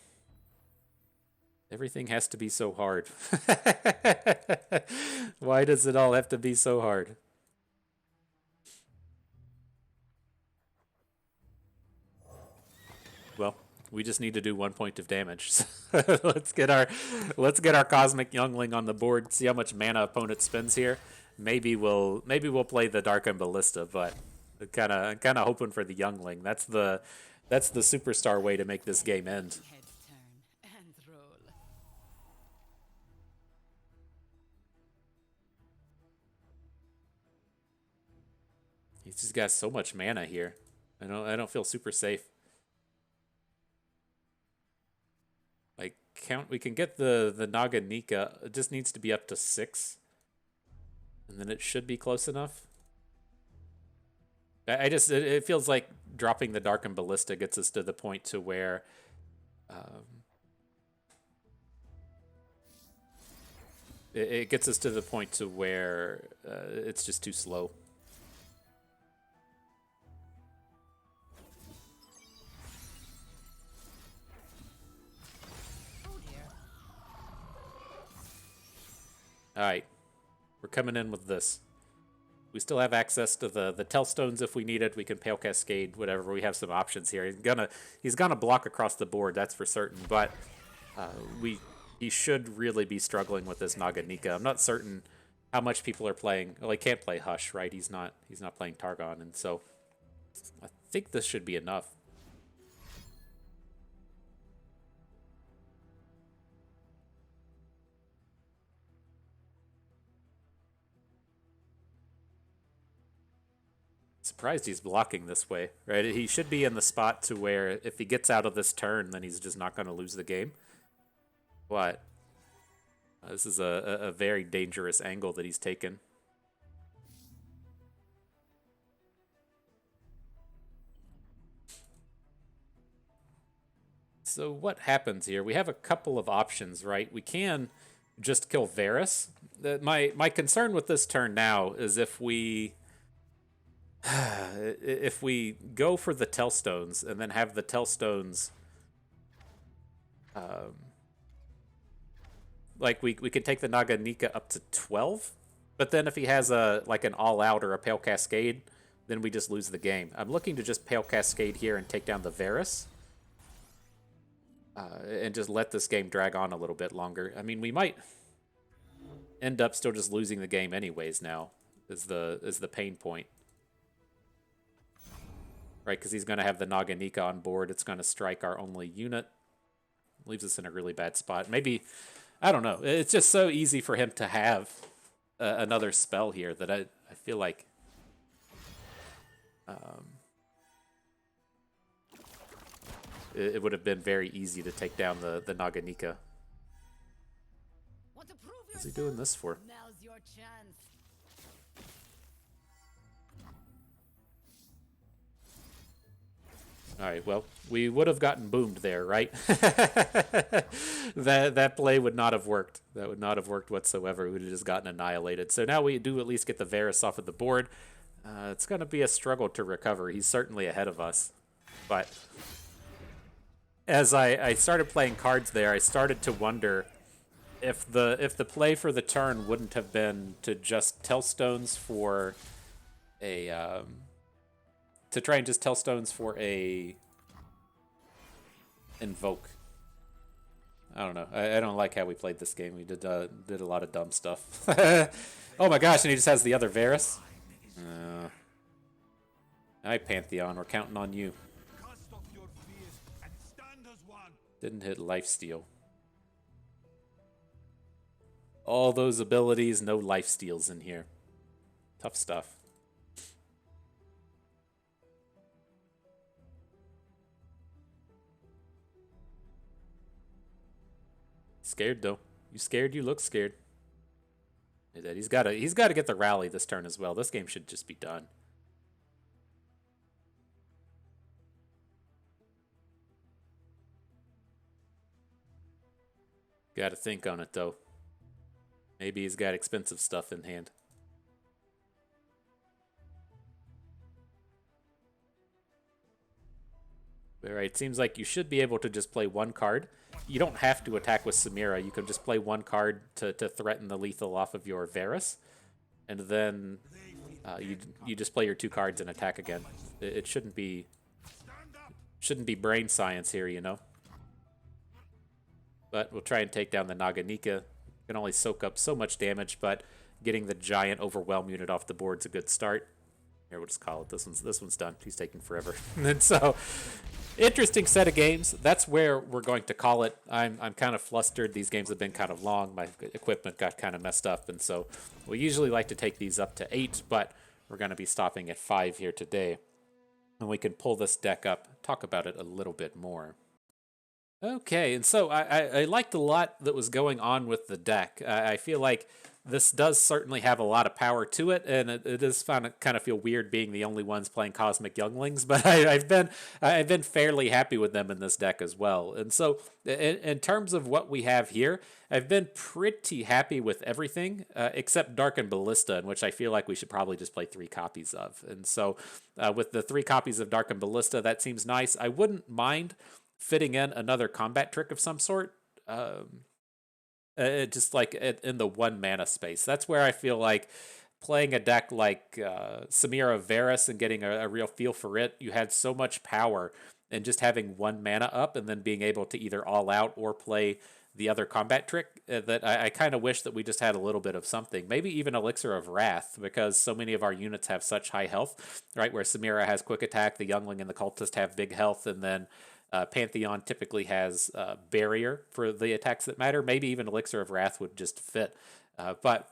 Everything has to be so hard. Why does it all have to be so hard? Well, we just need to do 1 point of damage. let's get our Cosmic Youngling on the board. See how much mana opponent spends here. Maybe we'll play the Darkened Ballista, but kind of hoping for the Youngling. That's the superstar way to make this game end. Head turn and roll. He's just got so much mana here. I don't feel super safe. Like we can get the Naganika. It just needs to be up to 6. And then it should be close enough. It feels like dropping the Darkened Ballista gets us to the point to where it gets us to the point to where it's just too slow. All right, we're coming in with this. We still have access to the Tellstones if we need it. We can Pale Cascade, whatever. We have some options here. He's gonna block across the board, that's for certain. But he should really be struggling with this Naganika. I'm not certain how much people are playing. Well, he can't play Hush, right? He's not playing Targon, and so I think this should be enough. Surprised he's blocking this way, right? He should be in the spot to where if he gets out of this turn, then he's just not going to lose the game. But this is a very dangerous angle that he's taken. So what happens here? We have a couple of options, right? We can just kill Varus. My concern with this turn now is if we go for the Tellstones and then have the Tellstones, like we could take the Naganika up to 12, but then if he has like an all-out or a Pale Cascade, then we just lose the game. I'm looking to just Pale Cascade here and take down the Varus, and just let this game drag on a little bit longer. I mean, we might end up still just losing the game anyways now, is the pain point. Right, because he's going to have the Naganika on board. It's going to strike our only unit. Leaves us in a really bad spot. Maybe, I don't know. It's just so easy for him to have another spell here that I feel like it would have been very easy to take down the Naganika. What's he doing this for? Now's your chance. All right, well, we would have gotten boomed there, right? that play would not have worked. That would not have worked whatsoever. We would have just gotten annihilated. So now we do at least get the Varus off of the board. It's going to be a struggle to recover. He's certainly ahead of us. But as I started playing cards there, I started to wonder if the play for the turn wouldn't have been to just Tellstones for a to try and just Tellstones for a invoke. I don't know. I don't like how we played this game. We did a lot of dumb stuff. Oh my gosh! And he just has the other Varus. Hi Pantheon, we're counting on you. Cast off your fears and stand as one. Didn't hit lifesteal. All those abilities, no lifesteals in here. Tough stuff. Scared though. You scared? You look scared. He's got to get the rally this turn as well. This game should just be done. Got to think on it though. Maybe he's got expensive stuff in hand. Alright, seems like you should be able to just play one card. You don't have to attack with Samira. You can just play one card to threaten the lethal off of your Varus. And then you just play your 2 cards and attack again. It shouldn't be brain science here, you know. But we'll try and take down the Naganika. Can only soak up so much damage, but getting the giant overwhelm unit off the board's a good start. Here, we'll just call it. This one's done. He's taking forever. And so, interesting set of games. That's where we're going to call it. I'm kind of flustered. These games have been kind of long. My equipment got kind of messed up, and so we usually like to take these up to 8, but we're going to be stopping at 5 here today. And we can pull this deck up, talk about it a little bit more. Okay, and so I liked a lot that was going on with the deck. I feel like this does certainly have a lot of power to it, and it is kind of feel weird being the only ones playing Cosmic Younglings, but I've been fairly happy with them in this deck as well. And so in terms of what we have here, I've been pretty happy with everything except Darkened Ballista, in which I feel like we should probably just play 3 copies of. And so with the 3 copies of Darkened Ballista, that seems nice. I wouldn't mind fitting in another combat trick of some sort, just like in the 1 mana space. That's where I feel like playing a deck like Samira Varus and getting a real feel for it, you had so much power, and just having 1 mana up and then being able to either all out or play the other combat trick, that I kind of wish that we just had a little bit of something. Maybe even Elixir of Wrath, because so many of our units have such high health, right? Where Samira has quick attack, the Youngling and the Cultist have big health, and then Pantheon typically has barrier for the attacks that matter. Maybe even Elixir of Wrath would just fit. But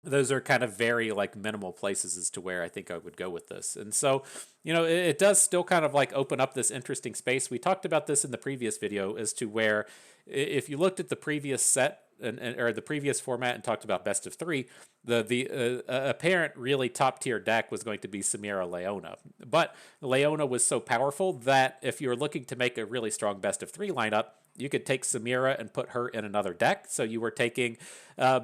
those are kind of very like minimal places as to where I think I would go with this. And so, you know, it does still kind of like open up this interesting space. We talked about this in the previous video as to where if you looked at the previous set or the previous format and talked about best of 3, the apparent really top tier deck was going to be Samira Leona. But Leona was so powerful that if you're looking to make a really strong best of 3 lineup, you could take Samira and put her in another deck. So you were taking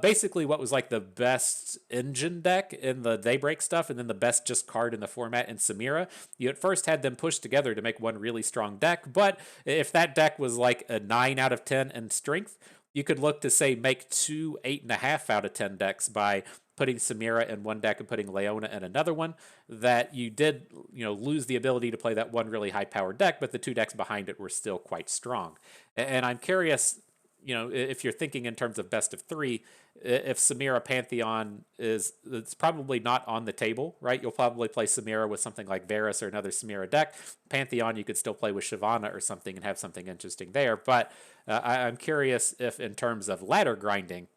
basically what was like the best engine deck in the Daybreak stuff, and then the best just card in the format in Samira. You at first had them pushed together to make one really strong deck, but if that deck was like a 9 out of 10 in strength, you could look to say make 2 8.5 out of 10 decks by putting Samira in one deck and putting Leona in another one. That you did, you know, lose the ability to play that one really high powered deck, but the 2 decks behind it were still quite strong. And I'm curious, you know, if you're thinking in terms of best of 3, if Samira Pantheon it's probably not on the table, right? You'll probably play Samira with something like Varus or another Samira deck. Pantheon, you could still play with Shyvana or something and have something interesting there. But I'm curious if in terms of ladder grinding,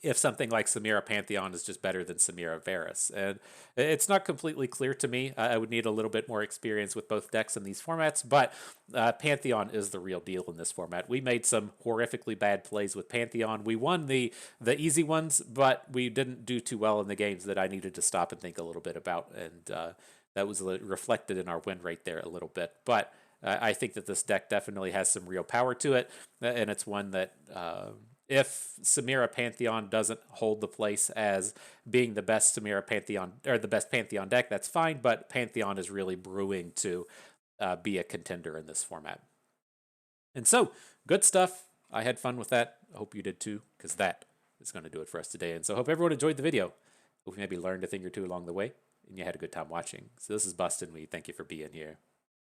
if something like Samira Pantheon is just better than Samira Varus. And it's not completely clear to me. I would need a little bit more experience with both decks in these formats, but Pantheon is the real deal in this format. We made some horrifically bad plays with Pantheon. We won the easy ones, but we didn't do too well in the games that I needed to stop and think a little bit about, and that was reflected in our win rate there a little bit. But I think that this deck definitely has some real power to it, and it's one that if Samira Pantheon doesn't hold the place as being the best Samira Pantheon or the best Pantheon deck, that's fine. But Pantheon is really brewing to be a contender in this format. And so, good stuff. I had fun with that. I hope you did too, because that is going to do it for us today. And so, I hope everyone enjoyed the video. Hope you maybe learned a thing or two along the way, and you had a good time watching. So, this is Bustin'. We thank you for being here.